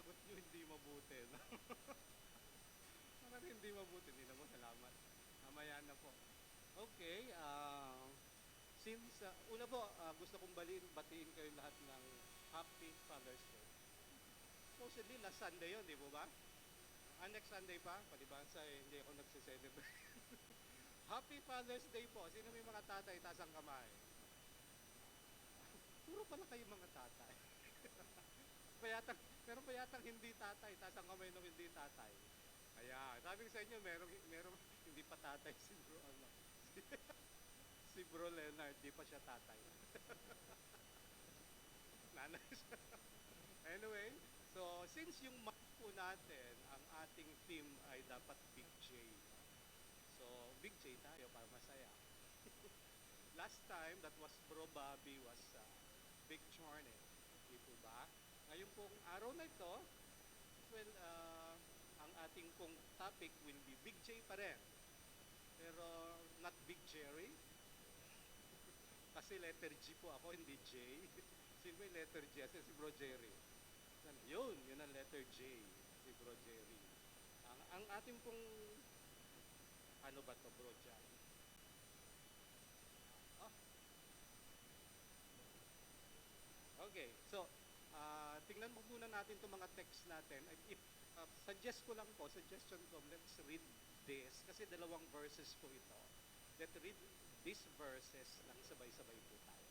sagot nyo hindi mabuti. No? Parang hindi mabuti. Hindi na po, salamat. Mamaya na po. Okay, since, una po, gusto kong batiin kayo lahat ng Happy Father's Day. Supposedly, last Sunday yun, di po ba? Next Sunday pa, palibasa hindi ako nagse-celebrate. Happy Father's Day po. Sino may mga tatay, taas ang kamay. Puro pala kayo mga tatay. Meron pa yatang hindi tatay, taas ang kamay nung hindi tatay. Kaya, sabi ko sa inyo, meron hindi pa tatay si Bro, si Bro Leonard, di pa siya tatay. Nanay siya. Anyway, so since yung month po natin, ang ating theme ay dapat Big J. So, Big J tayo para masaya. Last time, that was Bro Bobby, was Big Journey. Di po ba? Ngayon pong araw na ito, well, ang ating pong topic will be Big J pa rin. Pero not Big Jerry. Kasi letter G po ako, hindi J. Sino ba yung letter J? Kasi si Bro Jerry. Yun ang letter J. Si Bro Jerry. Ang ating pong, ano ba to Bro Jan? Okay, so, tingnan mo muna natin itong mga text natin. Suggestion ko, let's read this. Kasi dalawang verses po ito. Let's read these verses lang sabay-sabay po tayo.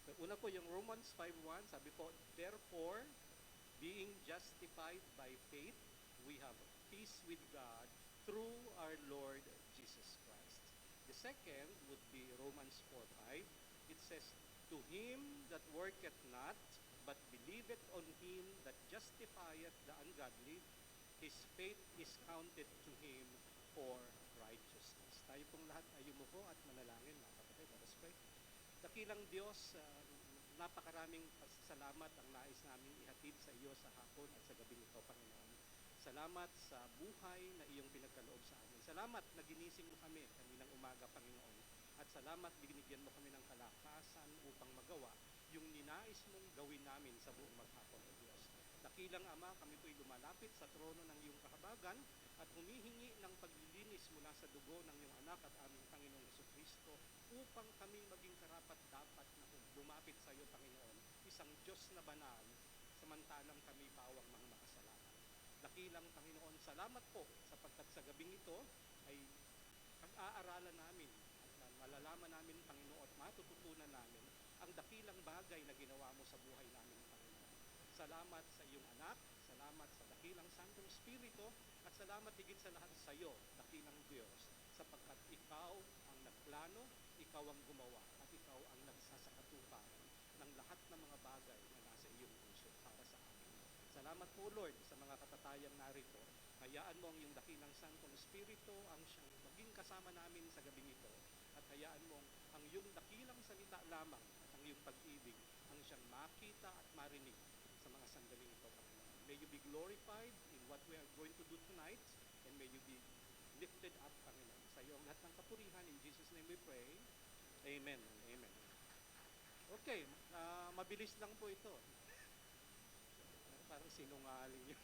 So una po yung Romans 5:1, sabi po, therefore, being justified by faith, we have peace with God through our Lord Jesus Christ. The second would be Romans 4:5. It says, to him that worketh not, but believeth on him that justifieth the ungodly, his faith is counted to him for righteousness. Tayo pong lahat ay yumuko at manalangin, mga kapatid. Let us pray. Dakilang Diyos, napakaraming salamat ang nais namin ihatid sa iyo sa hapon at sa gabing ito, Panginoon. Salamat sa buhay na iyong pinagkaloob sa amin. Salamat na ginising mo kami kaninang umaga, Panginoon. At salamat binigyan mo kami ng kalakasan upang magawa yung ninais mong gawin namin sa buong maghapon, O Diyos. Dakilang Ama, kami po'y lumalapit sa trono ng iyong kahabagan at humihingi ng paglilinis mula sa dugo ng iyong anak at aming Panginoong Jesucristo upang kami maging karapat-dapat na lumapit sa iyo, Panginoon, isang Diyos na banal, samantalang kami pawang mga makasalanan. Dakilang Panginoon, salamat po sapagkat sa gabing ito ay pag-aaralan namin at malalaman namin, Panginoon, at matututunan namin ang dakilang bagay na ginawa mo sa buhay namin, Panginoon. Salamat sa iyong anak, salamat sa dakilang Santong Espiritu, at salamat higit sa lahat sa iyo, dakilang Diyos, sapagkat ikaw ang nagplano, ikaw ang gumawa, at ikaw ang nagsasakatuparan ng lahat ng mga bagay na nasa iyong puso para sa amin. Salamat po, Lord, sa mga katatayang narito. Hayaan mo ang iyong dakilang Santong Espiritu ang siyang maging kasama namin sa gabing ito, at hayaan mo ang iyong dakilang salita lamang at ang iyong pag-ibig ang siyang makita at marinig sa mga sandaling ito, Panginoon. May you be glorified in what we are going to do tonight, and may you be lifted up, Panginoon. Sa iyo ang lahat ng kapurihan. In Jesus' name we pray. Amen and amen. Okay, mabilis lang po ito. Parang sinungaling yun.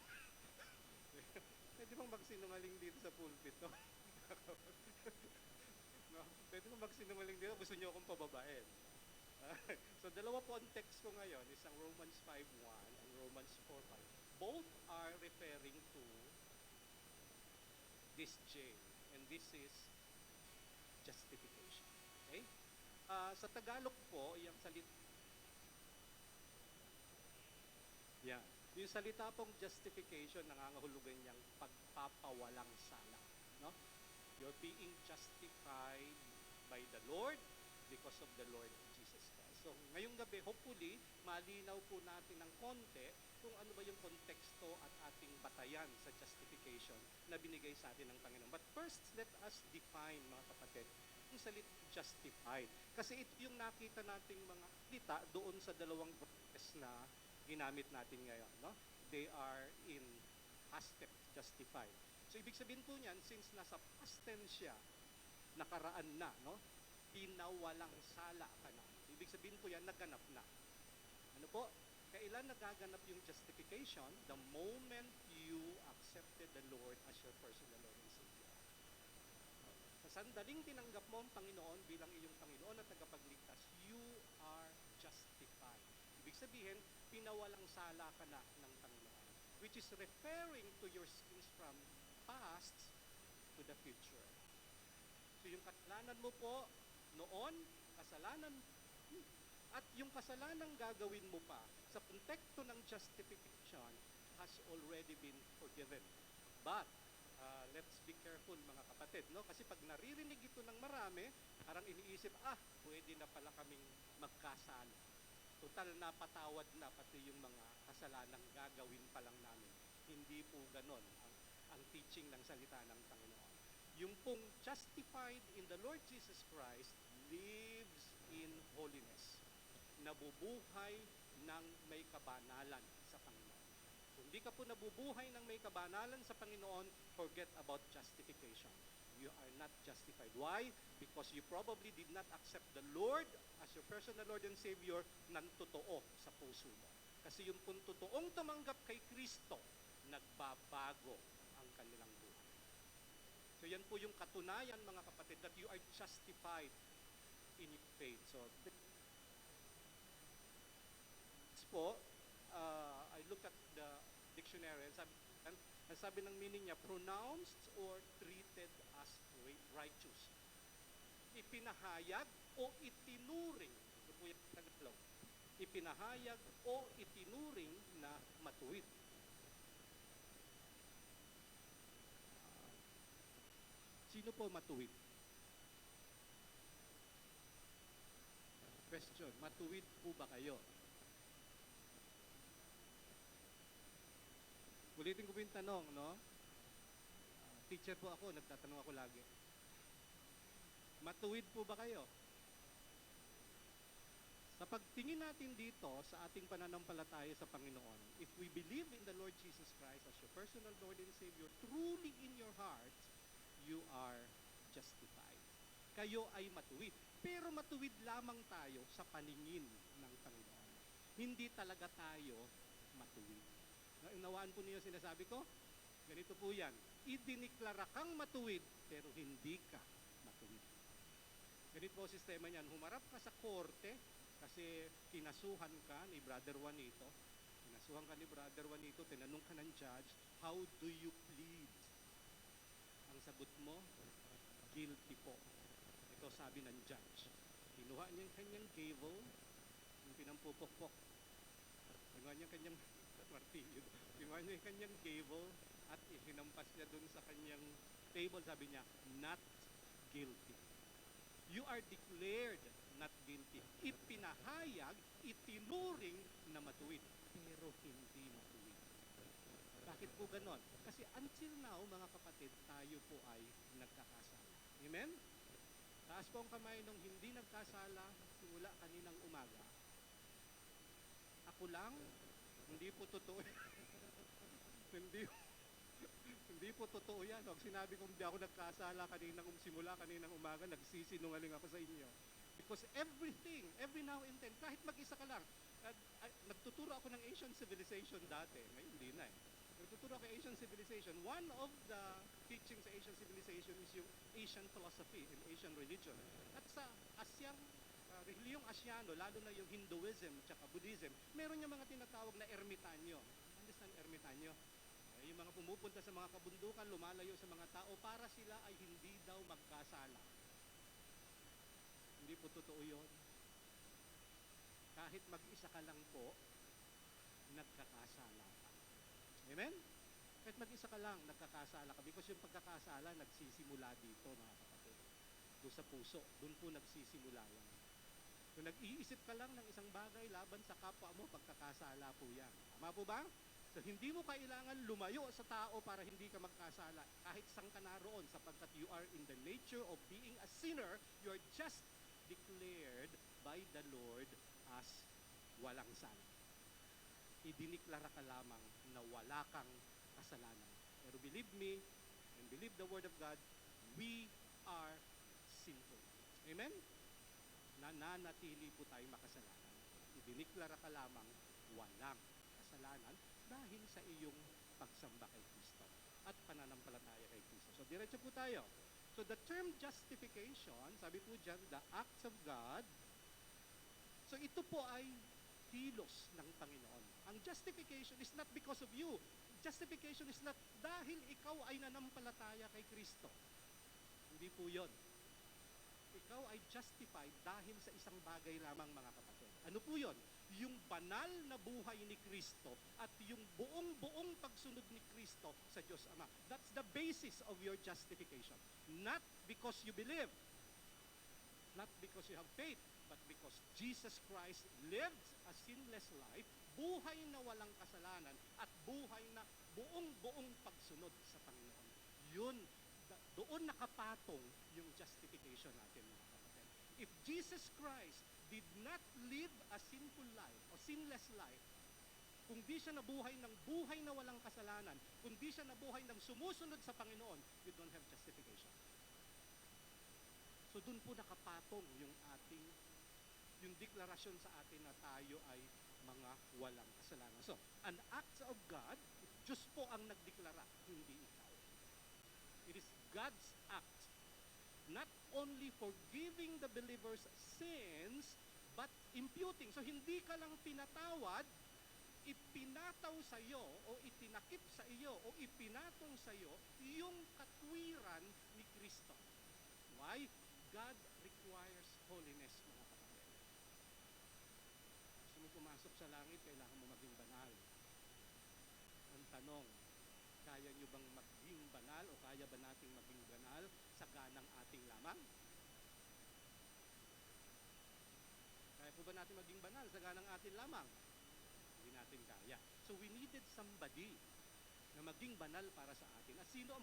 Pwede bang magsinungaling dito sa pulpit, no? No? Pwede bang magsinungaling dito? Gusto niyo akong pababain. So, dalawa po ang text ko ngayon, isang Romans 5:1 and Romans 4:5. Both are referring to this J, and this is justification. Okay? Sa Tagalog po, yung salita, yung salita pong justification, nangangahulugan niyang pagpapawalang sala. No? You're being justified by the Lord because of the Lord Jesus Christ. So, ngayong gabi, hopefully, malinaw po natin ng konti kung ano ba yung konteksto at ating batayan sa justification na binigay sa atin ng Panginoon. But first, let us define, mga kapatid, yung salita justified. Kasi ito yung nakita nating mga salita doon sa dalawang verses na ginamit natin ngayon. No? They are in past tense, justified. So, ibig sabihin po niyan, since nasa past tense siya, nakaraan na, no? Pinawalang sala ka na. Ibig sabihin po yan, naganap na. Ano po? wala nagaganap yung justification the moment you accepted the Lord as your personal Lord and Savior. Sa sandaling tinanggap mo ang Panginoon bilang iyong Panginoon at tagapagligtas, you are justified. Ibig sabihin, pinawalang sala ka na ng Panginoon, which is referring to your sins from past to the future. So yung kasalanan mo po noon, kasalanan, at yung kasalanang gagawin mo pa sa konteksto ng justification has already been forgiven. But, let's be careful mga kapatid, no? Kasi pag naririnig ito ng marami, parang iniisip, pwede na pala kaming magkasala. Total napatawad na pati yung mga kasalanang gagawin pa lang namin. Hindi po ganon ang teaching ng salita ng Panginoon. Yung pong justified in the Lord Jesus Christ lives in holiness. Nabubuhay ng may kabanalan sa Panginoon. Kung di ka po nabubuhay ng may kabanalan sa Panginoon, forget about justification. You are not justified. Why? Because you probably did not accept the Lord as your personal Lord and Savior ng totoo sa puso mo. Kasi yung pong totoong tumanggap kay Kristo, nagbabago ang kanilang buhay. So yan po yung katunayan mga kapatid that you are justified in your faith. So po, I look at the dictionary and sabi ng meaning niya, pronounced or treated as righteous. Ipinahayag o itinuring, ito po yung Tagalog, ipinahayag o itinuring na matuwid. Sino po matuwid? Question, matuwid po ba kayo? Ulitin ko po yung tanong, no? Teacher po ako, nagtatanong ako lagi. Matuwid po ba kayo? Sa pagtingin natin dito sa ating pananampalataya sa Panginoon, if we believe in the Lord Jesus Christ as your personal Lord and Savior, truly in your heart, you are justified. Kayo ay matuwid. Pero matuwid lamang tayo sa paningin ng Panginoon. Hindi talaga tayo matuwid. Naunawaan po niyo sinasabi ko? Ganito po yan. Idiniklara kang matuwid, pero hindi ka matuwid. Ganito po sistema niyan. Humarap ka sa korte kasi kinasuhan ka ni Brother Juanito. Kinasuhan ka ni Brother Juanito, tinanong ka ng judge, how do you plead? Ang sagot mo, guilty po. Ito sabi ng judge. Kinuha niya yung kanyang gavel, yung pinampupukpok. Kinuha niya yung kanyang martilyo. Kinuha niya yung kanyang gavel at hinampas niya dun sa kanyang table. Sabi niya, not guilty. You are declared not guilty. Ipinahayag, itinuring na matuwid. Pero hindi matuwid. Bakit po ganon? Kasi until now, mga kapatid, tayo po ay nagkakasala. Amen? Taas po ang kamay nung hindi nagkasala simula kaninang umaga. Ako lang, hindi po totoo. hindi po totoo yan. Huwag sinabi kong hindi ako nagkasala kaninang umaga, nagsisinungaling ako sa inyo. Because everything, every now and then, kahit mag-isa ka lang, nagtuturo ako ng Asian civilization dati, ngayon hindi na eh. Nagtuturo ako ng Asian civilization. One of the teachings sa Asian civilization is yung Asian philosophy and Asian religion. At sa relihiyong Asyano, lalo na yung Hinduism at Buddhism, meron yung mga tinatawag na ermitanyo. Understand ermitanyo? Yung mga pumupunta sa mga kabundukan, lumalayo sa mga tao para sila ay hindi daw magkasala. Hindi po totoo yun. Kahit mag-isa ka lang po, nagkakasala ka. Amen? Kahit mag-isa ka lang, nagkakasala ka. Because yung pagkakasala, nagsisimula dito, mga kapatid. Doon sa puso, doon po nagsisimula yan. Kung nag-iisip ka lang ng isang bagay laban sa kapwa mo, pagkakasala po yan. Tama po ba? So, hindi mo kailangan lumayo sa tao para hindi ka magkasala. Kahit saan ka naroon, sapagkat you are in the nature of being a sinner, you are just declared by the Lord as walang sala. Idiniklara ka lamang na wala kang kasalanan. Pero believe me, and believe the Word of God, we are sinful. Amen? Nananatili po tayo makasalanan. Idiniklara ka lamang, walang kasalanan dahil sa iyong pagsamba kay Kristo at pananampalataya kay Kristo. So, diretso po tayo. So, the term justification, sabi po dyan, the acts of God. So, ito po ay kilos ng Panginoon. Ang justification is not because of you. Justification is not dahil ikaw ay nanampalataya kay Kristo. Hindi po yun. Ikaw ay justified dahil sa isang bagay lamang, mga kapatid. Ano po yun? Yung banal na buhay ni Kristo at yung buong pagsunod ni Kristo sa Diyos Ama. That's the basis of your justification. Not because you believe, not because you have faith, but because Jesus Christ lived a sinless life, buhay na walang kasalanan, at buhay na buong pagsunod sa Panginoon. Yun, doon nakapatong yung justification natin, mga kapatid. If Jesus Christ did not live a sinful life o sinless life, kung di siya nabuhay ng buhay na walang kasalanan, kung di siya nabuhay ng sumusunod sa Panginoon, you don't have justification. So doon po nakapatong yung deklarasyon sa atin na tayo ay mga walang kasalanan. So, an act of God, Diyos po ang nagdeklara, hindi ikaw. It is God's act, not only forgiving the believer's sins, but imputing. So, hindi ka lang pinatawad, ipinataw sa iyo, o itinakip sa iyo, o ipinatong sa iyo, yung katwiran ni Kristo. Why? God requires holiness, mga kapatid. Gusto mo pumasok sa langit, kailangan mo maging banal. Ang tanong, kaya nyo bang maging banal o kaya ba nating maging banal sa ganang ating lamang? Kaya po ba natin maging banal sa ganang ating lamang? Hindi natin kaya. So we needed somebody na maging banal para sa atin. At sino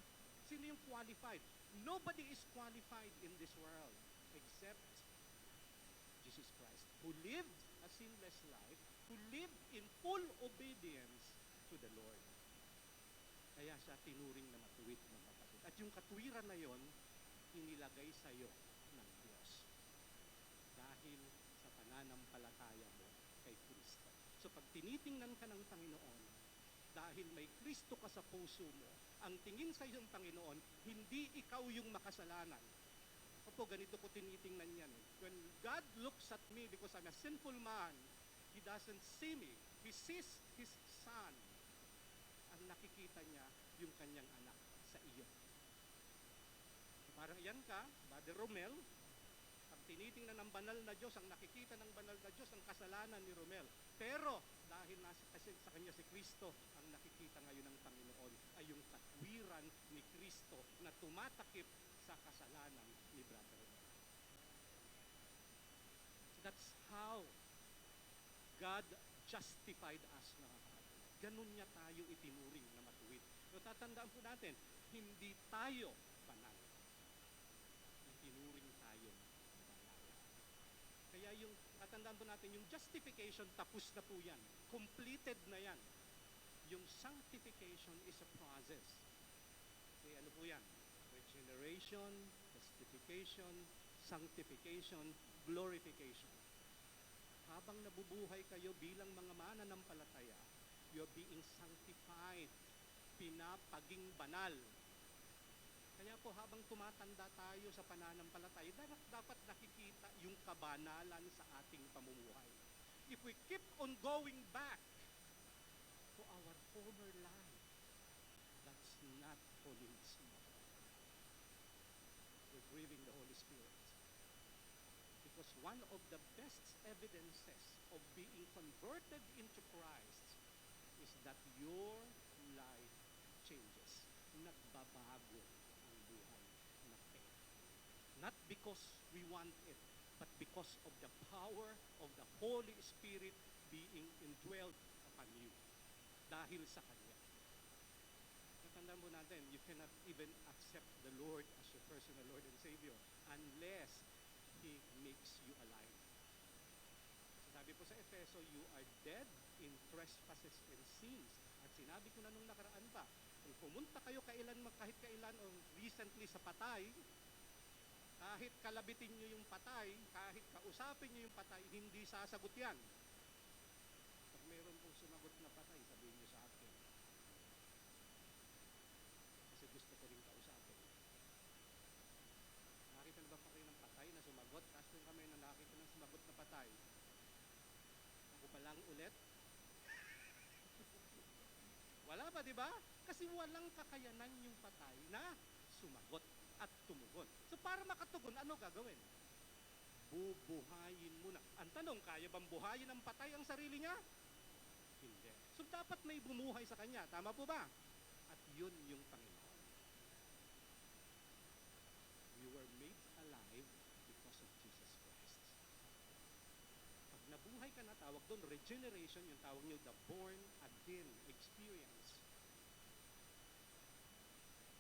yung qualified? Nobody is qualified in this world except Jesus Christ, who lived a sinless life, who lived in full obedience to the Lord. Kaya siya tinuring na matuwid, mga kapatid. At yung katwiran na yon, inilagay sa iyo ng Diyos dahil sa pananampalataya mo kay Kristo. So pag tinitingnan ka ng Panginoon, dahil may Kristo ka sa puso mo, ang tingin sa iyong Panginoon, hindi ikaw yung makasalanan. Opo, ganito ko tinitingnan yan. When God looks at me because I'm a sinful man, He doesn't see me. He sees His Son. Ang nakikita niya, yung kanyang anak sa iyo. Parang yan ka, Brother Romel, pag tinitingnan ng banal na Diyos, ang nakikita ng banal na Diyos, ang kasalanan ni Romel. Pero, dahil nasa kasi sa kanya si Kristo, ang nakikita ngayon ng Panginoon ay yung katwiran ni Kristo na tumatakip sa kasalanan ni Brother Romel. So that's how God justified us, mga kapatid. Ganun niya tayo itinuring na matuwid. So tatandaan po natin, hindi tayo banal. Itinuring tayo banal. Kaya yung tatandaan po natin, yung justification, tapos na po yan. Completed na yan. Yung sanctification is a process. Kasi ano po yan? Regeneration, justification, sanctification, glorification. Habang nabubuhay kayo bilang mga mananampalataya, you're being sanctified, pinapaging banal. Kaya po habang tumatanda tayo sa pananampalataya, dapat nakikita yung kabanalan sa ating pamumuhay. If we keep on going back to our former life, that's not holiness. We're grieving the Holy Spirit. Because one of the best evidences of being converted into Christ is that your life changes. Nagbabago ang buhay na faith. Not because we want it, but because of the power of the Holy Spirit being indwelled upon you. Dahil sa Kanya. Natandaan mo natin, you cannot even accept the Lord as your personal Lord and Savior unless He makes you alive. Sabi po sa Efeso, you are dead in trespasses and sins. At sinabi ko na nung nakaraan pa, kung pumunta kayo kahit kailan o recently sa patay, kahit kalabitin nyo yung patay, kahit kausapin nyo yung patay, hindi sasagot yan. Pag mayroon pong sumagot na patay. Ako pa lang ulit. Wala pa, di ba? Kasi walang kakayanan yung patay na sumagot at tumugon. So para makatugon, ano gagawin? Bubuhayin mo na. Ang tanong, kaya bang buhayin ng patay ang sarili niya? Hindi. So dapat may bumuhay sa kanya. Tama po ba? At yun yung Panginoon. You were made alive because of Jesus Christ. Pag nabuhay ka na, tawag doon, regeneration, yung tawag nyo, the born again experience.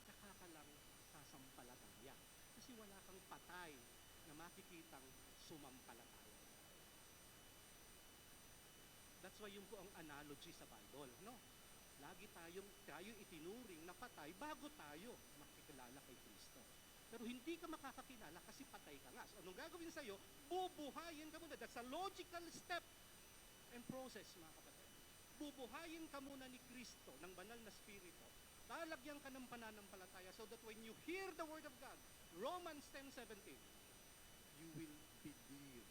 Tsaka ka lang sasampalataya. Kasi wala kang patay na makikitang sumampalataya. That's why yun po ang analogy sa Bible, no? Lagi tayo itinuring na patay bago tayo makikilala kay Kristo. Pero hindi ka makakakilala kasi patay ka nga. So anong gagawin sa'yo? Bubuhayin ka muna. That's a logical step and process, mga kapatid. Bubuhayin ka muna ni Kristo, ng banal na Spirito. Lalagyan ka ng pananampalataya so that when you hear the Word of God, Romans 10:17, you will believe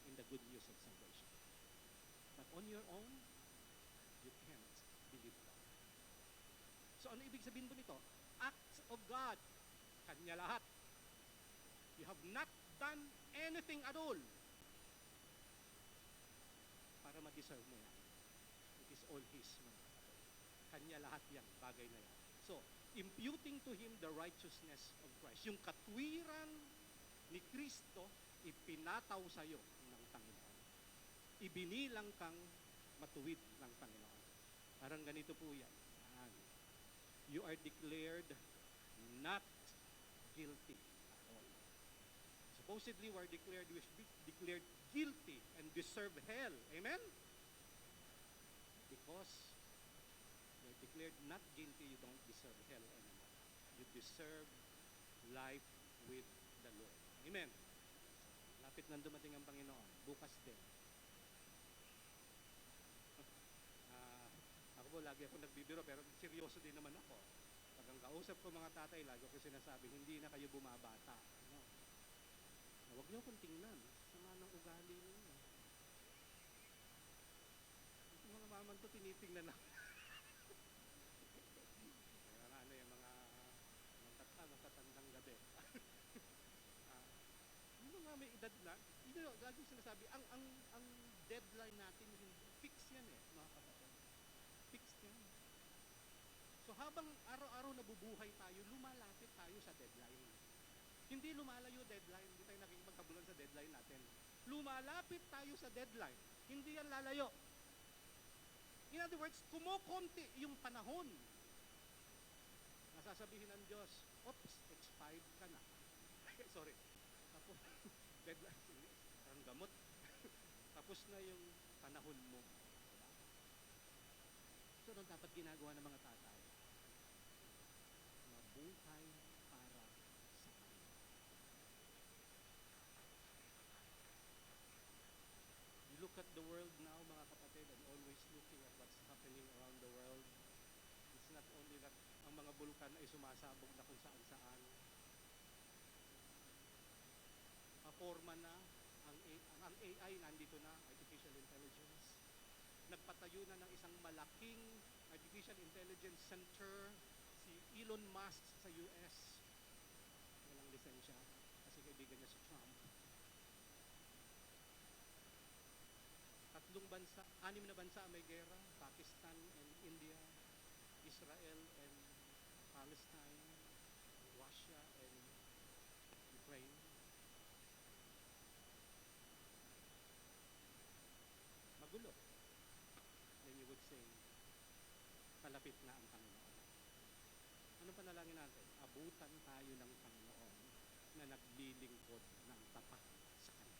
in the good news of salvation. But on your own, you can't believe God. So ano ibig sabihin po nito? Acts of God. Kanya lahat. You have not done anything at all para ma-deserve mo yan. It is all His. Kanya lahat yan, bagay na yan. So, imputing to Him the righteousness of Christ. Yung katwiran ni Kristo, ipinataw sa'yo ng Panginoon. Ibinilang kang matuwid ng Panginoon. Parang ganito po yan. You are declared not guilty at all. Supposedly, we are declared guilty and deserve hell. Amen? Because you are declared not guilty, you don't deserve hell anymore. You deserve life with the Lord. Amen? Lapit nang dumating ang Panginoon. Bukas din. Ako po, lagi ako nagbibiro, pero seryoso din naman ako. Pag ang kausap ko mga tatay, lagi ko sinasabi, hindi na kayo bumabata. No? Huwag niyo akong tingnan. Sama ng ugali ninyo. Yung mga maman to, tinitingnan ako. Yung mga matatandang gabi. Yung mga may edad na, lagi sinasabi, ang deadline natin, fix yan mga kapatid. Fixed yan. So habang araw-araw nabubuhay tayo, lumalapit tayo sa deadline. Hindi lumalayo deadline, hindi tayo nakikipagkabulan sa deadline natin. Lumalapit tayo sa deadline, hindi yan lalayo. In other words, kumukonti yung panahon. Nasasabihin ng Diyos, oops, expired ka na. Sorry. Tapos, deadline, parang gamot. Tapos na yung panahon mo. So, ano dapat ginagawa ng mga tatay? Mabuhay para sa Panginoon. You look at the world now, mga kapatid, and always looking at what's happening around the world. It's not only that ang mga bulkan ay sumasabog na kung saan-saan. Forma na, ang AI nandito na, artificial intelligence. Nagpatayo na ng isang malaking artificial intelligence center si Elon Musk sa US. Walang lisensya kasi kaibigan niya si Trump. 6 na bansa may gera, Pakistan and India, Israel and Palestine, Russia and Ukraine. Magulo. Then you would say, palapit na ang Panginoon. Anong panalangin natin? Abutan tayo ng Panginoon na naglilingkod ng tapat sa Kanya.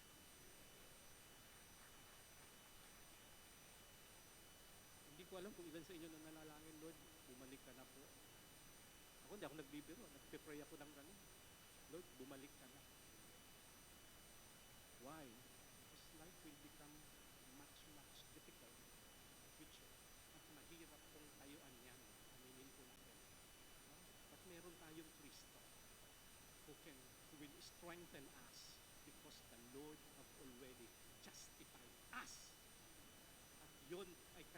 Hindi ko alam kung ilan sa inyo na nanalangin, Lord, bumalik ka na po. Ako hindi ako nagbibiro, nagpipray ako ng gano'n. Lord, bumalik ka na. Why? Because life will become much difficult in the future. At mahirap kung tayuan yan. Aminin po natin. No? But meron tayong Kristo who will strengthen us because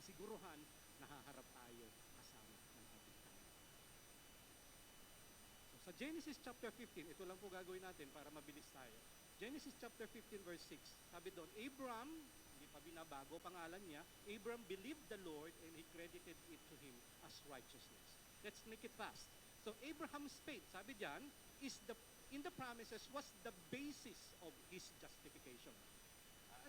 kasiguruhan na haharap tayo kasama ng ating Panginoon. So, sa Genesis chapter 15, ito lang po gagawin natin para mabilis tayo. Genesis chapter 15 verse 6, sabi doon, Abram, hindi pa binabago pangalan niya, Abram believed the Lord and he credited it to him as righteousness. Let's make it fast. So Abraham's faith, sabi diyan, in the promises was the basis of his justification.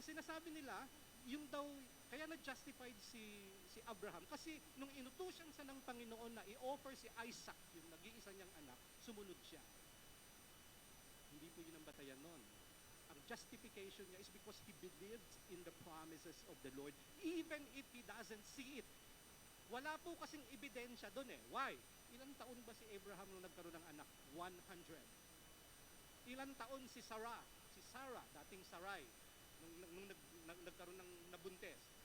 Sinasabi nila, yung daw, kaya na-justified si Abraham kasi nung inutusan sa ng Panginoon na i-offer si Isaac, yung nag-iisa niyang anak, sumunod siya. Hindi po yun ang batayan nun. Ang justification niya is because he believed in the promises of the Lord, even if he doesn't see it. Wala po kasing ebidensya doon eh. Why? Ilang taon ba si Abraham nung nagkaroon ng anak? 100. Ilang taon si Sarah? Si Sarah, dating Sarai, nung nagkaroon ng nabuntes?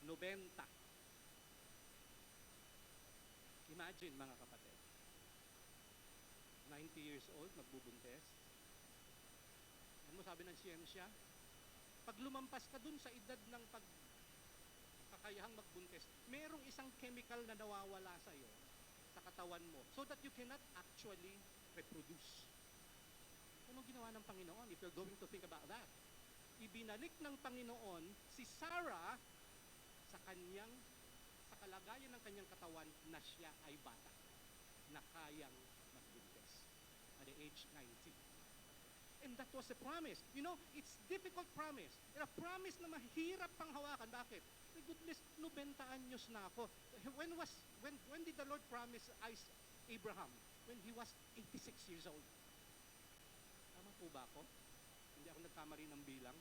90. Imagine mga kapatid. 90 years old, magbubuntes. Ano mo sabi ng siyensya? Pag lumampas ka dun sa edad ng kakayahang magbuntes, merong isang chemical na nawawala sa'yo sa katawan mo so that you cannot actually reproduce. Anong ginawa ng Panginoon if you're going to think about that? Ibinalik ng Panginoon si Sarah sa kalagayan ng kanyang katawan na siya ay bata, na kayang magbuntes at the age 90. And that was a promise. You know, it's difficult promise. And a promise na mahirap pang hawakan. Bakit? My goodness, 90 anyos na ako. When did the Lord promise Abraham? When he was 86 years old. Tama po ba ako? Hindi ako nagkamali ng bilang.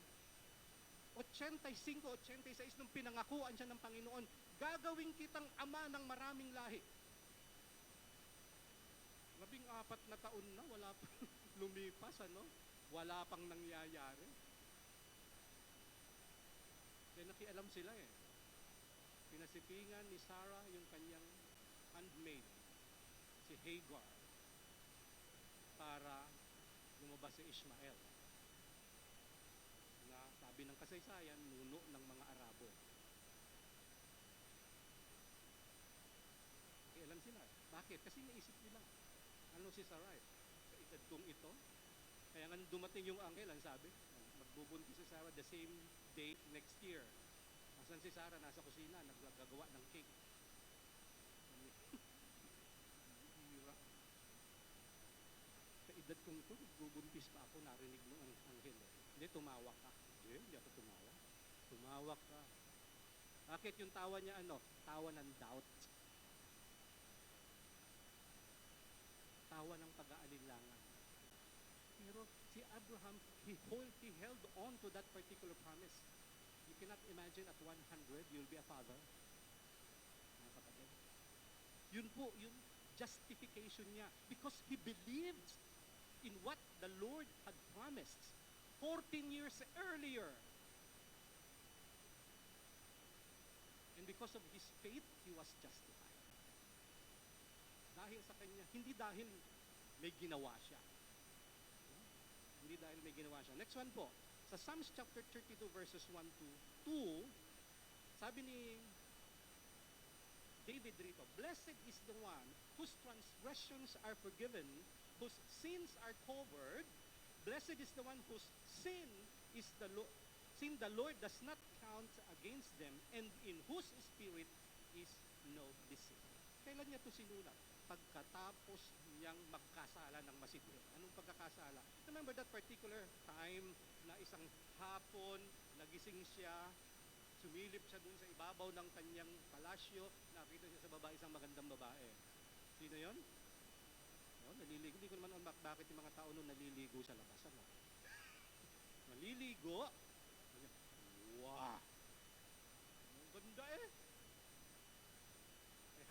85, 86 nung pinangakuan siya ng Panginoon, gagawin kitang ama ng maraming lahi. 14 na taon na, wala pa lumipas, ano? Wala pang nangyayari. Kaya nakialam sila eh. Pinasipingan ni Sarah yung kanyang handmaid, si Hagar, para lumabas si Ishmael. Na sabi ng kasaysayan, nuno ng mga Arabo. Nakialam sila. Bakit? Kasi naisip nila. Ano si Sarai? Sa edad kong ito, kaya nga dumating yung anghel, ang sabi, magbubuntis si Sarah the same day next year. Asan si Sarah? Nasa kusina, naggagawa ng cake. Hira. Sa edad kong ito, magbubuntis pa ako, narinig mo ang anghel. Hindi, tumawa ka. Hindi ako tumawa. Tumawa ka. Bakit yung tawa niya ano? Tawa ng doubt. Tawa ng pag-aalinlangan. Pero si Abraham, he held on to that particular promise. You cannot imagine at 100, you'll be a father. Mga kapatid. Yun po, yun, justification niya. Because he believed in what the Lord had promised 14 years earlier. And because of his faith, he was justified. Dahil sa kanya, hindi dahil may ginawa siya. Hindi dahil may ginawa siya. Next one po. Sa Psalms chapter 32 verses 1 to 2, sabi ni David rito, Blessed is the one whose transgressions are forgiven, whose sins are covered. Blessed is the one whose sin the Lord does not count against them, and in whose spirit is no deceit. Kailan niya ito sinulat? Pagkatapos niyang magkasala ng masidhi. Anong pagkakasala? Remember that particular time na isang hapon, nagising siya, sumilip siya dun sa ibabaw ng kanyang palasyo, nakita siya sa baba isang magandang babae. Sino yon? No, naliligo. Hindi ko naman alam bakit yung mga tao nun naliligo sa labas. Ano? Naliligo. Wow! Ang ganda eh.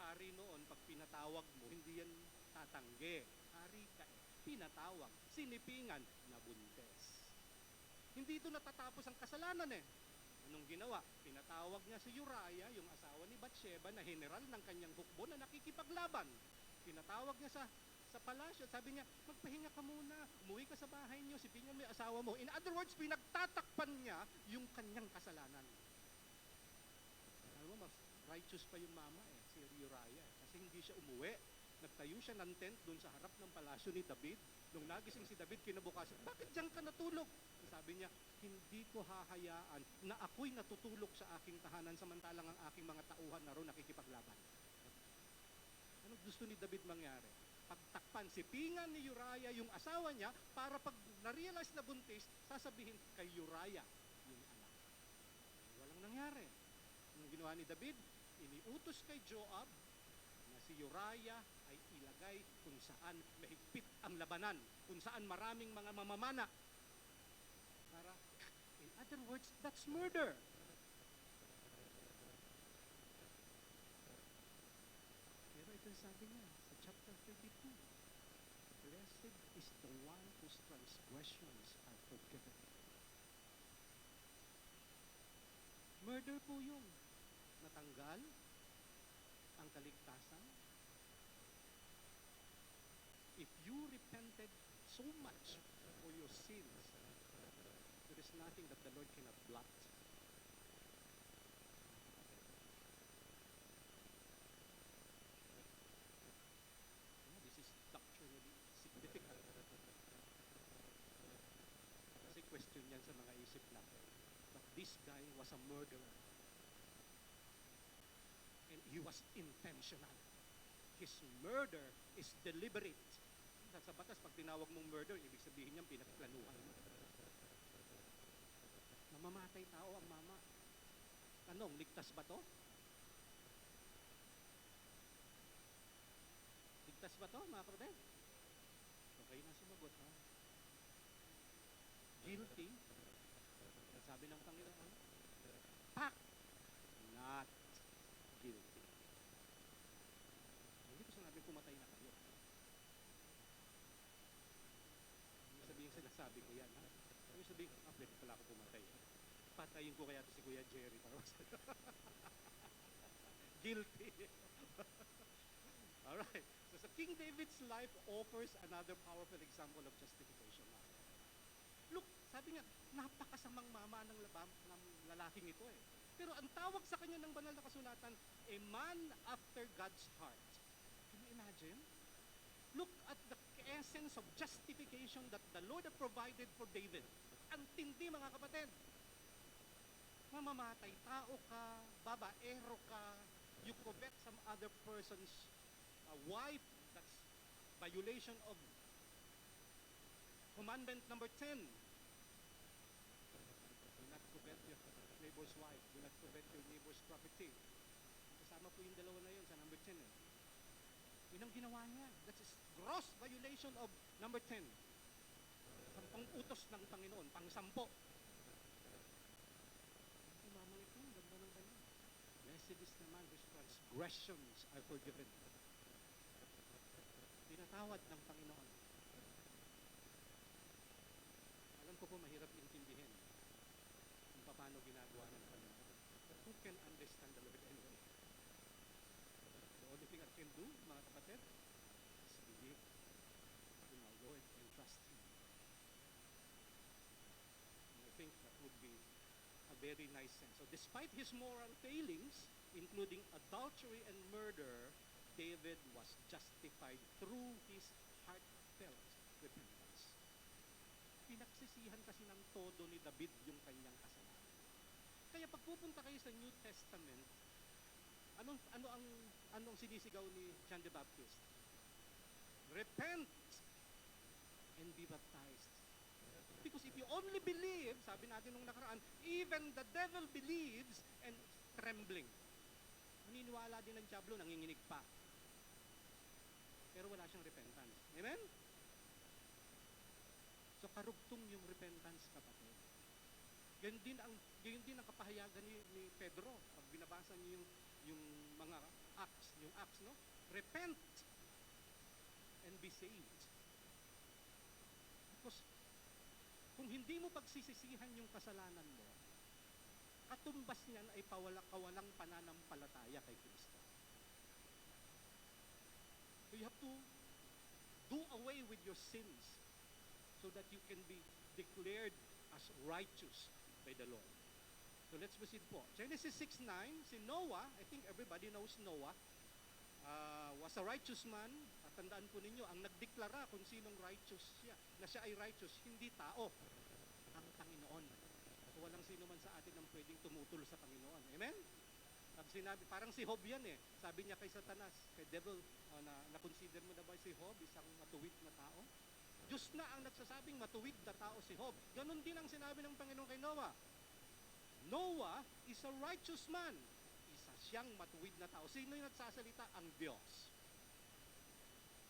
Hari noon, pag pinatawag mo, hindi yan tatanggi. Hari ka eh. Pinatawag, sinipingan, nabuntes. Hindi ito natatapos ang kasalanan eh. Anong ginawa? Pinatawag niya si Uriah, yung asawa ni Bathsheba, na general ng kanyang hukbo na nakikipaglaban. Pinatawag niya sa palasyo, sabi niya, magpahinga ka muna, umuwi ka sa bahay niyo, sipingan mo yung asawa mo. In other words, pinagtatakpan niya yung kanyang kasalanan. Alam mo, righteous pa yung mama si Uriah. Kasi hindi siya umuwi. Nagtayo siya ng tent doon sa harap ng palasyo ni David. Nung nagising si David, kinabukasan, bakit diyan ka natulog? Sabi niya, hindi ko hahayaan na ako'y natutulog sa aking tahanan samantalang ang aking mga tauhan na roon nakikipaglaban. Ano gusto ni David mangyari? Pagtakpan, sipingan ni Uriah yung asawa niya para pag na-realize na buntis, sasabihin kay Uriah yung anak. Walang nangyari. Yung ginawa ni David, iniutos kay Joab na si Uriah ay ilagay kung saan mahigpit ang labanan, kung saan maraming mga mamamana. Para, in other words, that's murder. Pero ito sabi niya sa chapter 32, blessed is the one whose transgressions are forgiven. Murder po yung natanggal ang kaligtasan. If you repented so much for your sins, there is nothing that the Lord cannot blot. This is doctrinally significant. Kasi question yan sa mga isip natin. But this guy was a murderer. And he was intentional. His murder is deliberate. Sa batas, pag tinawag mong murder, ibig sabihin niyang pinagplanuhan mo. Namamatay tao ang mama. Tanong, ligtas ba to? Ligtas ba to, mga kapatid? Okay na sumagot, ha? Guilty. Sabi ng Panginoon, pak! Not guilty. Hindi ko sinabing pumatay na kayo. Hindi sabihin sinasabi ko yan, ha? Hindi sabihin, pwede pala ako pumatay. Patayin ko kaya si Kuya Jerry para guilty. Alright. So King David's life offers another powerful example of justification. Look, sabi niya, napakasamang mama ng lalaking ito eh. Pero ang tawag sa kanya ng banal na kasulatan, a man after God's heart. Can you imagine? Look at the essence of justification that the Lord had provided for David. Ang tindi, mga kapatid. Mamamatay tao ka, babaero ka, you covet some other person's wife, that's violation of commandment number 10. Do not covet your neighbor's wife. Do not covet your neighbor's property. Kasama po yung dalawa na yun sa number 10 eh. Yun ang ginawa niya. That's gross violation of number 10. Sampung utos ng Panginoon, pang-sampo. Ang mamang ito, ang ganda ng kanya. Blessed is the man whose transgressions are forgiven. Tinatawad ng Panginoon. Alam ko po mahirap intindihin kung paano ginagawa ng Panginoon. But who can understand the Lord anyway? The only thing I can do, mga kapatid, is believe in our Lord and trust Him. And I think that would be a very nice sense. So despite his moral failings, including adultery and murder, David was justified through his heartfelt repentance. Pinagsisihan kasi ng todo ni David yung kanyang kasalanan. Kaya pag pupunta kayo sa New Testament, anong sinisigaw ni John the Baptist? Repent and be baptized. Because if you only believe, sabi natin nung nakaraan, even the devil believes and trembling. Naniniwala din ng diablo, nanginginig pa. Pero wala siyang repentance. Amen? So karugtong yung repentance, kapatid. Ganyan din ang kapahayagan ni Pedro. Pag binabasa niyo yung mga Acts, no? Repent and be saved. Because kung hindi mo pagsisisihan yung kasalanan mo, katumbas niyan ay kawalang pananampalataya kay Kristo. So you have to do away with your sins so that you can be declared as righteous by the Lord. So let's proceed po. Genesis 6:9, si Noah, I think everybody knows Noah, was a righteous man. At tandaan po ninyo, ang nagdeklara kung sinong righteous siya, na siya ay righteous, hindi tao, ang Panginoon. So walang sino man sa atin ang pwedeng tumutol sa Panginoon. Amen? Pag sinabi, parang si Job yan eh. Sabi niya kay Satanas, kay devil, na-consider mo na ba si Job isang matuwid na tao? Diyos na ang nagsasabing matuwid na tao si Job. Ganon din ang sinabi ng Panginoon kay Noah. Noah is a righteous man. Isa siyang matuwid na tao. Sino yung nagsasalita? Ang Diyos.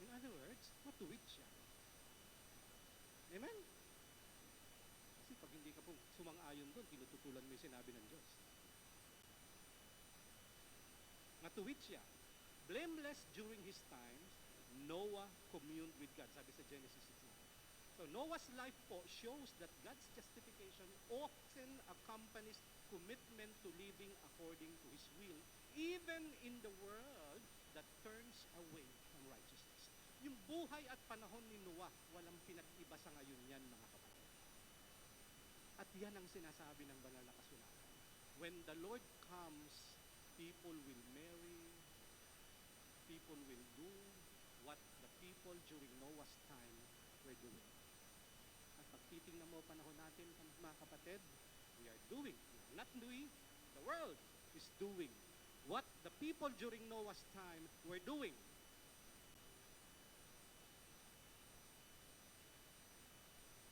In other words, matuwid siya. Amen? Kasi pag hindi ka po sumang-ayon doon, tinututulan mo yung sinabi ng Diyos. Matuwid siya. Blameless during his times, Noah communed with God. Sabi sa Genesis 6:9. So Noah's life po shows that God's justification often accompanies commitment to living according to His will, even in the world that turns away from righteousness. Yung buhay at panahon ni Noah, walang pinag-iba sa ngayon yan, mga kapatid. At yan ang sinasabi ng banal na kasulatan. When the Lord comes, people will marry, people will do what the people during Noah's time were doing. At pag titingnan mo panahon natin, mga kapatid, we are doing, not we, the world is doing what the people during Noah's time were doing.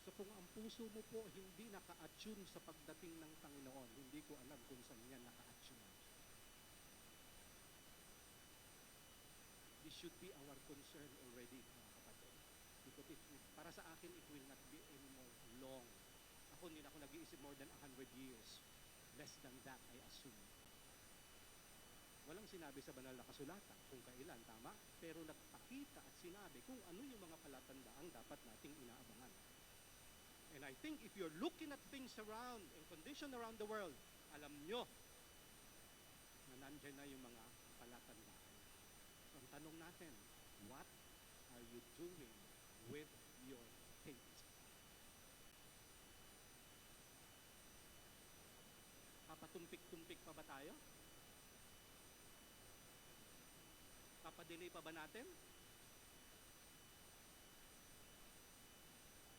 So kung ang puso mo po hindi naka-attune sa pagdating ng Panginoon, hindi ko alam kung saan yan naka-attune. This should be our concern already, mga kapatid. Because para sa akin, it will not be anymore long. Ako, hindi na ako nag-iisip more than 100 years. Less than that, I assume. Walang sinabi sa banal na kasulatan kung kailan, tama? Pero nagpakita at sinabi kung ano yung mga palatandaang dapat nating inaabangan. And I think if you're looking at things around and condition around the world, alam nyo na nandyan na yung mga palatandaan. So ang tanong natin, what are you doing with your faith? Papatumpik-tumpik pa ba tayo? Papadelay pa ba natin?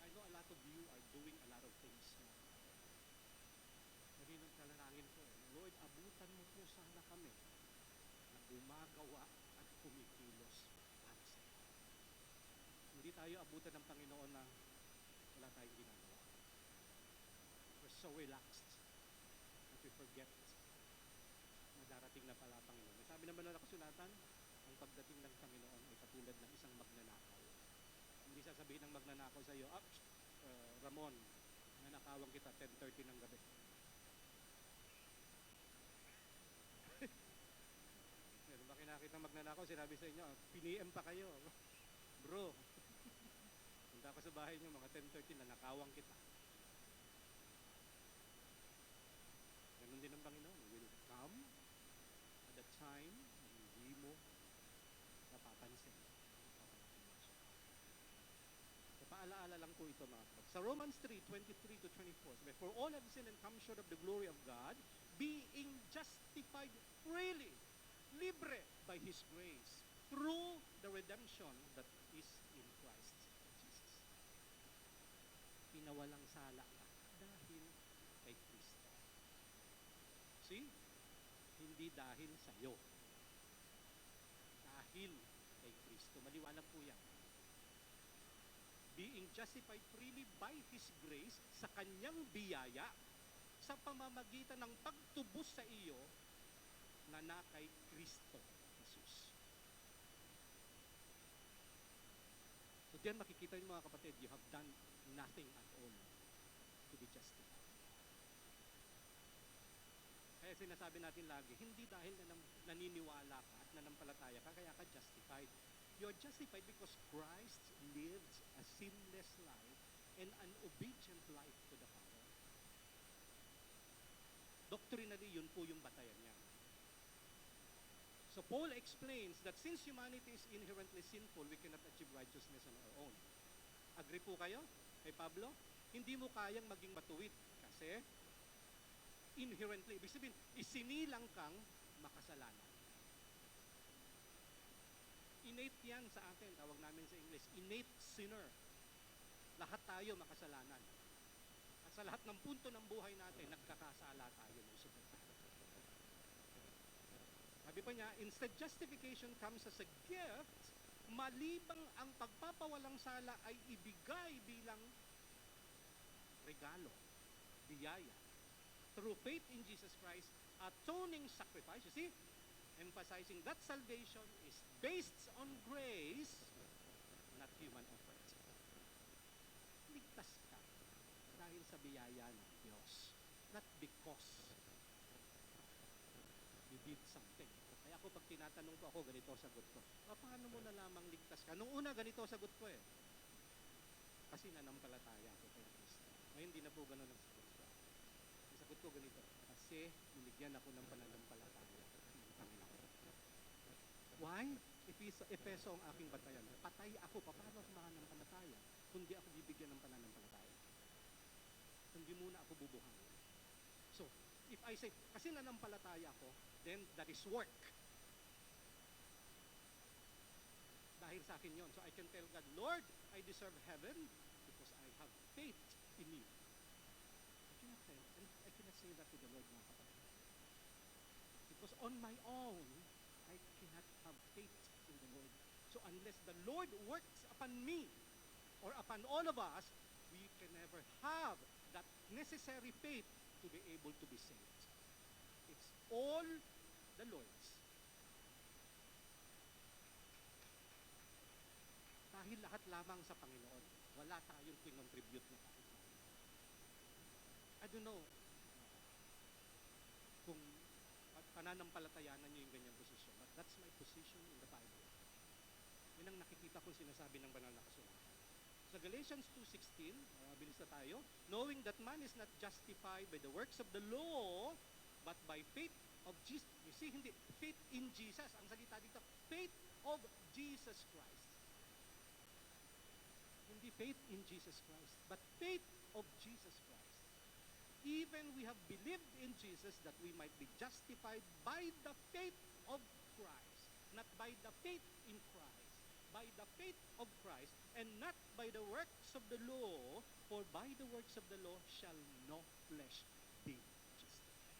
I know a lot of you are doing a lot of things. Kanina talalangin ko, Lord, abutan mo po sana kami na gumagawa at kumikilos para sa iyo. Hindi tayo abutan ng Panginoon na wala tayong ginagawa. We're so relaxed that we forget na darating na pala Panginoon. Sabi naman na nakasulatan, ang pagdating ng Panginoon ay katulad ng isang magnanakaw. Hindi sasabihin ng magnanakaw sa iyo, Ramon, nanakawang kita 10:30 ng gabi. Meron ba kinakita magnanakaw, sinabi sa inyo, piniem pa kayo. Bro, punta ka sa bahay niyo, mga 10:30, nanakawang kita. Ganun din ang Panginoon. Will come at the time na hindi mo napapansin. So, paalaala lang po ito, mga kapatid. Sa Romans 3:23-24, sabi, for all have sinned and come short of the glory of God, being justified freely, libre by His grace, through the redemption that is in Christ Jesus. Pinawalang sala ka dahil kay Kristo. See? Hindi dahil sa iyo. Dahil kay Kristo. Maliwanag po yan. Being justified freely by His grace, sa Kanyang biyaya, sa pamamagitan ng pagtubos sa iyo na kay Kristo Jesus. So diyan makikita niyo, mga kapatid, you have done nothing at all to be justified. Kaya sinasabi natin lagi, hindi dahil naniniwala ka at nanampalataya ka, kaya ka justified. You're justified because Christ lived a sinless life and an obedient life to the Father. Doctrinally, yun po yung batayan niya. So Paul explains that since humanity is inherently sinful, we cannot achieve righteousness on our own. Agree po kayo kay Pablo? Hindi mo kayang maging matuwid kasi inherently. Ibig sabihin, isinilang kang makasalanan. Innate yan sa atin, tawag namin sa English, innate sinner. Lahat tayo makasalanan. At sa lahat ng punto ng buhay natin, nagkakasala tayo most of the time. Sabi pa niya, instead justification comes as a gift, malibang ang pagpapawalang sala ay ibigay bilang regalo, biyaya, through faith in Jesus Christ, atoning sacrifice. You see, emphasizing that salvation is based on grace, not human effort. Ligtas ka dahil sa biyaya ng Diyos, not because you did something. Kaya ako pag tinatanong ko ako, ganito sagot ko. Paano mo nalamang ligtas ka? Nung una, ganito sagot ko eh. Kasi nanampalataya ako kay Kristo. Ngayon, hindi na po ganun ang sagot ko. Ang sagot ko ganito, kasi binigyan ako ng pananampalataya ng Panginoon. Why? Efeso ang aking batayan. Patay ako, paano ako mananampalataya? Kundi ako bibigyan ng pananampalataya. Hindi muna ako bubuhay. So, if I say, kasi nanampalataya ako, then that is work. Dahil sa akin yon. So I can tell God, Lord, I deserve heaven because I have faith in you. I cannot say that to the Lord, mga kapatid. Because on my own, I cannot have faith in the Lord. So unless the Lord works upon me or upon all of us, we can never have that necessary faith to be able to be saved. It's all the Lord's. Dahil lahat lamang sa Panginoon, wala tayong kinontribute na kahit na. I don't know kung pananampalatayanan nyo yung ganyang posisyon, but that's my position in the Bible. Yan ang nakikita kong sinasabi ng banal na kasulatan. Sa Galatians 2:16, bilis na tayo, knowing that man is not justified by the works of the law, but by faith of Jesus. You see, hindi, faith in Jesus. Ang salita dito, faith of Jesus Christ. Hindi faith in Jesus Christ, but faith of Jesus Christ. Even we have believed in Jesus that we might be justified by the faith of Christ, not by the faith in Christ. By the faith of Christ, and not by the works of the law, for by the works of the law shall no flesh be justified.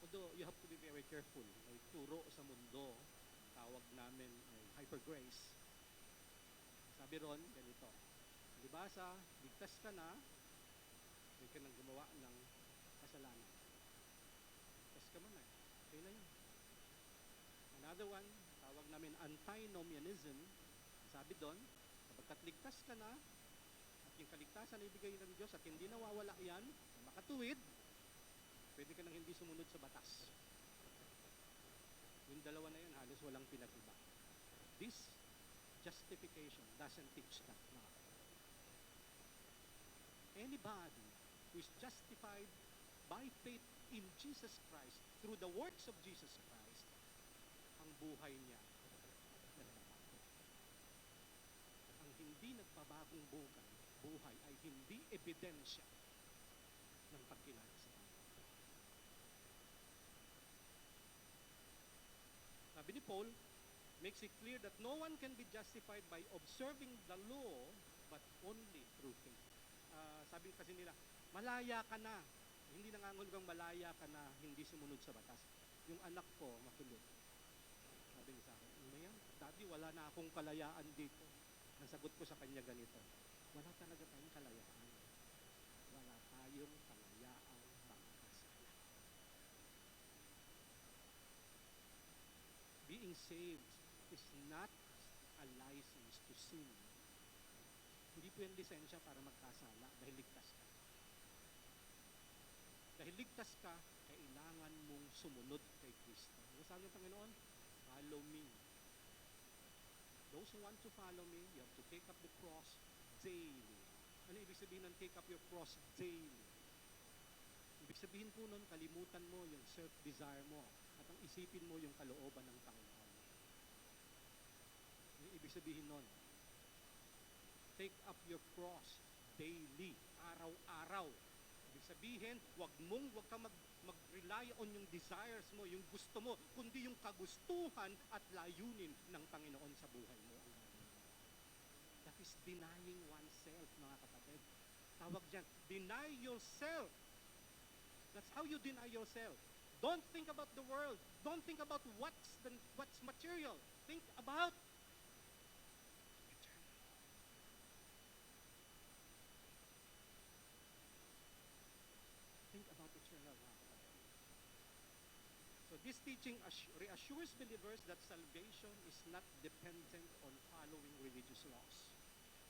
Although you have to be very careful, may turo sa mundo, tawag namin ay hyper grace. Sabi ron, ganito, libasa, ligtas ka na, hindi ka nang gumawa ng kasalanan. Ligtas ka man okay na yun. Another one, tawag namin antinomianism. Sabi doon, kapagkat ligtas ka na, at yung kaligtasan na ibigay ng Diyos at hindi nawawala yan, na makatuwid, pwede ka nang hindi sumunod sa batas. Yung dalawa na yun, halos walang pinag-iba. This justification doesn't teach that. No. Anybody who is justified by faith in Jesus Christ, through the works of Jesus Christ, ang buhay niya nagbabago. Ang hindi nagpabagong buhay ay hindi ebidensya ng pagkilala sa Panginoon. Sabi ni Paul, makes it clear that no one can be justified by observing the law, but only through faith. Sabi kasi nila, malaya ka na. Hindi nangangulugang malaya ka na, hindi sumunod sa batas. Yung anak ko, makulong. Sabi niya sa akin, ano yan? Daddy, wala na akong kalayaan dito. Ang sagot ko sa kanya ganito, wala talaga tayong kalayaan. Wala tayong kalayaang magkasala. Being saved is not a license to sin. Hindi po yung lisensya para magkasala dahil ligtas ka. Dahil ligtas ka, kailangan mong sumunod kay Kristo. Ano sabi ng Panginoon? Follow me. Those who want to follow me, you have to take up the cross daily. Ano ibig sabihin ng take up your cross daily? Ibig sabihin po nun, kalimutan mo yung self-desire mo at ang isipin mo yung kalooban ng Panginoon. Ano ibig sabihin nun? Take up your cross daily, araw-araw. Ibig sabihin, wag kang mag-rely on yung desires mo, yung gusto mo, kundi yung kagustuhan at layunin ng Panginoon sa buhay mo. That is denying oneself, mga kapatid. Tawag dyan, deny yourself. That's how you deny yourself. Don't think about the world. Don't think about what's material. Think about eternal. Think about eternal, mga kapatid. So this teaching reassures believers that salvation is not dependent on following religious laws,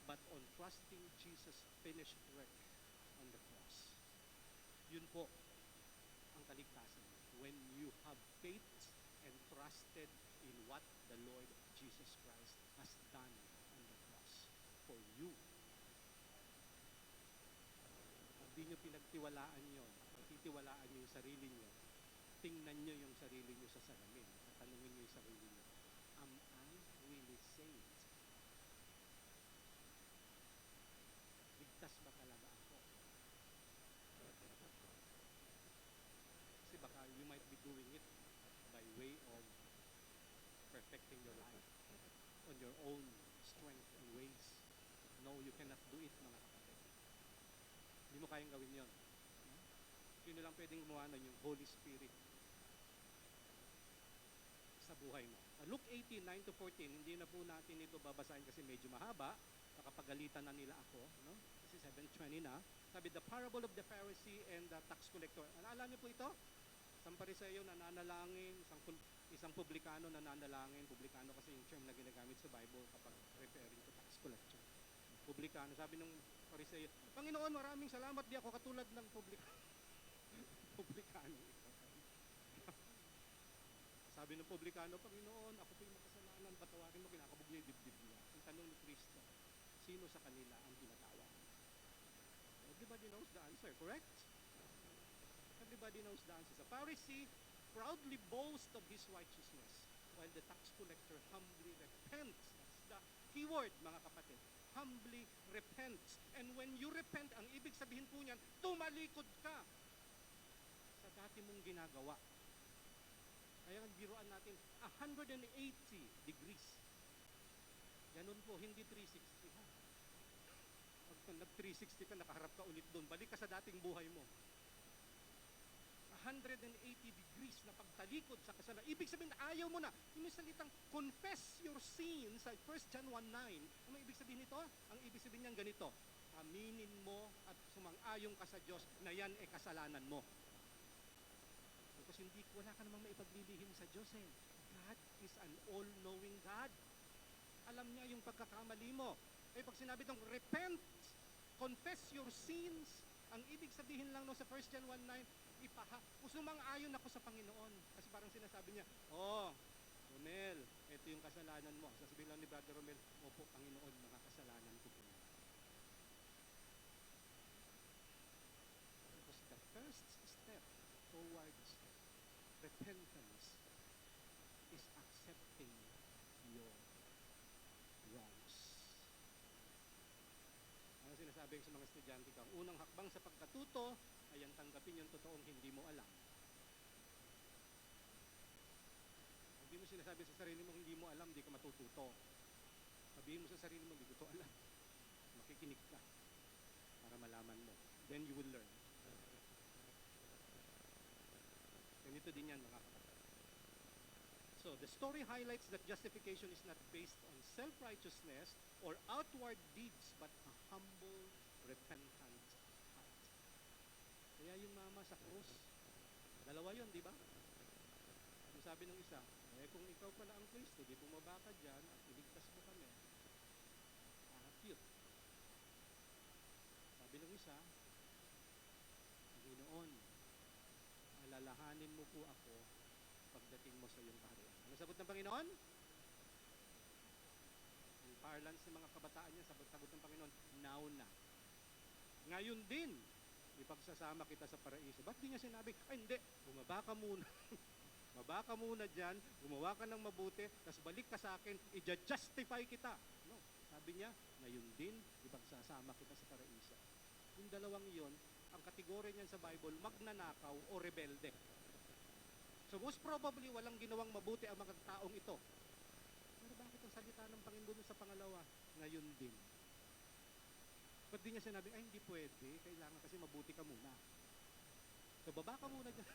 but on trusting Jesus' finished work on the cross. Yun po ang kaligtasan. When you have faith and trusted in what the Lord Jesus Christ has done on the cross for you. Pag di nyo pinagtiwalaan yun, pagtitiwalaan nyo yung sarili nyo, tingnan nyo yung sarili nyo sa salamin at tanungin nyo yung sarili nyo, am I really saved? Ligtas ba talaga ako? Kasi baka you might be doing it by way of perfecting your life on your own strength and ways. No, you cannot do it, mga kapatid. Hindi mo kayang gawin yon. Sino lang pwedeng gumawa nun? Yung Holy Spirit sa buhay mo. Luke 18:9-14, hindi na po natin ito babasahin kasi medyo mahaba. Nakapagalitan na nila ako. No? Kasi 7:20 na. Sabi, the parable of the Pharisee and the tax collector. Alala niyo po ito? Isang Pariseo nananalangin, isang publikano nananalangin. Publikano kasi yung term na ginagamit sa Bible kapag referring to tax collector. Publikano, sabi ng Pariseo, Panginoon, maraming salamat, di ako katulad ng publikano. Publikano ito. Sabi ng publikano, Panginoon, ako po'y makasalanan, patawarin mo, kinakabog niya yung dibdib niya. Ang tanong ni Kristo, sino sa kanila ang tinatawag? Everybody knows the answer, correct? Everybody knows the answer. The Pharisee proudly boasts of his righteousness, while the tax collector humbly repents. That's the keyword, mga kapatid. Humbly repents. And when you repent, ang ibig sabihin po niyan, tumalikod ka sa dati mong ginagawa. Kaya biruan natin, 180 degrees. Ganun po, hindi 360 ha. Pag nag-360 ka, nakaharap ka ulit doon. Balik ka sa dating buhay mo. 180 degrees na pagtalikod sa kasalanan. Ibig sabihin, ayaw mo na. Yung salitang confess your sins sa 1 John 1:9. Ano ibig sabihin nito? Ang ibig sabihin niyan ganito. Aminin mo at sumang-ayong ka sa Diyos na yan ay kasalanan mo. Kasi wala ka namang maipaglilihim sa Diyos eh. God is an all-knowing God. Alam niya yung pagkakamali mo. Eh pag sinabi itong repent, confess your sins, ang ibig sabihin lang no sa 1 John 1:9, sumang-ayon ako sa Panginoon. Kasi parang sinasabi niya, Romel, ito yung kasalanan mo. Sasabihin lang ni Brother Romel, opo, Panginoon, mga kasalanan ko po. Because the first step towards repentance is accepting your wrongs. Ano sinasabi sa mga estudyante ka? Ang unang hakbang sa pagkatuto ay ang tanggapin yung totoong hindi mo alam. Hindi mo sinasabi sa sarili mo, hindi mo alam, hindi ka matututo. Sabihin mo sa sarili mo, hindi ko to alam. Makikinig ka para malaman mo. Then you will learn. Ganito din yan, mga kapatid. So, the story highlights that justification is not based on self-righteousness or outward deeds, but a humble, repentant heart. Kaya yung mama sa krus, dalawa yun, di ba? Yung sabi ng isa, kung ikaw pala ang Kristo, di bumaba ka dyan at iligtas mo kami. Cute. Sabi ng isa, Panginoon, alalahanin mo po ako pagdating mo sa iyong kaharian. Ano sagot ng Panginoon? Yung parlance ng mga kabataan niya, sagot ng Panginoon, now na. Ngayon din, ipagsasama kita sa paraiso. Ba't di niya sinabi, ay hindi, bumaba ka muna. Baba ka muna dyan, gumawa ka ng mabuti, tapos balik ka sa akin, i-justify kita. No, sabi niya, ngayon din, ibang sasama kita sa paraiso. Yung dalawang yon, ang kategorya niyan sa Bible, magnanakaw o rebelde. So most probably, walang ginawang mabuti ang mga taong ito. Pero bakit ang salita ng Panginoon sa pangalawa? Ngayon din. Ba't di niya sinabi, ay hindi pwede, kailangan kasi mabuti ka muna. So baba ka muna dyan.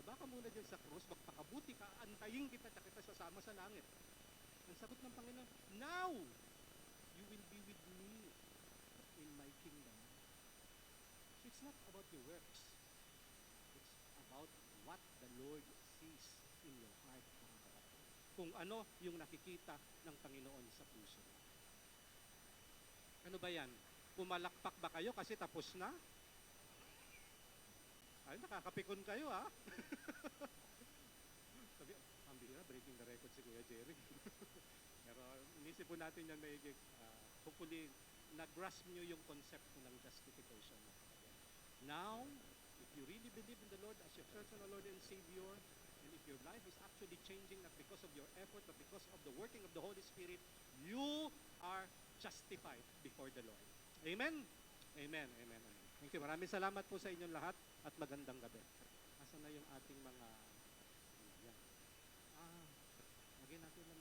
Baba ka muna dyan sa krus, magpakabuti ka, antayin kita, tsaka kita sasama sa langit. Ang sagot ng Panginoon, now, you will be with me in my kingdom. So it's not about your works. It's about what the Lord sees in your heart, mga kapatid. Kung ano yung nakikita ng Panginoon sa puso mo. Ano ba yan? Pumalakpak ba kayo kasi tapos na? Ay, nakakapikon kayo, ha? Sabi, ang bihira, breaking the record si Kuya Jerry. Pero inisip po natin yan may hopefully, nag-grasp nyo yung concept ng justification. Now, if you really believe in the Lord as your personal Lord and Savior, and if your life is actually changing not because of your effort, but because of the working of the Holy Spirit, you are justified before the Lord. Amen? Amen, amen, amen. Thank you. Maraming salamat po sa inyong lahat at magandang gabi. Asan na yung ating mga... Yan. Lagyan natin na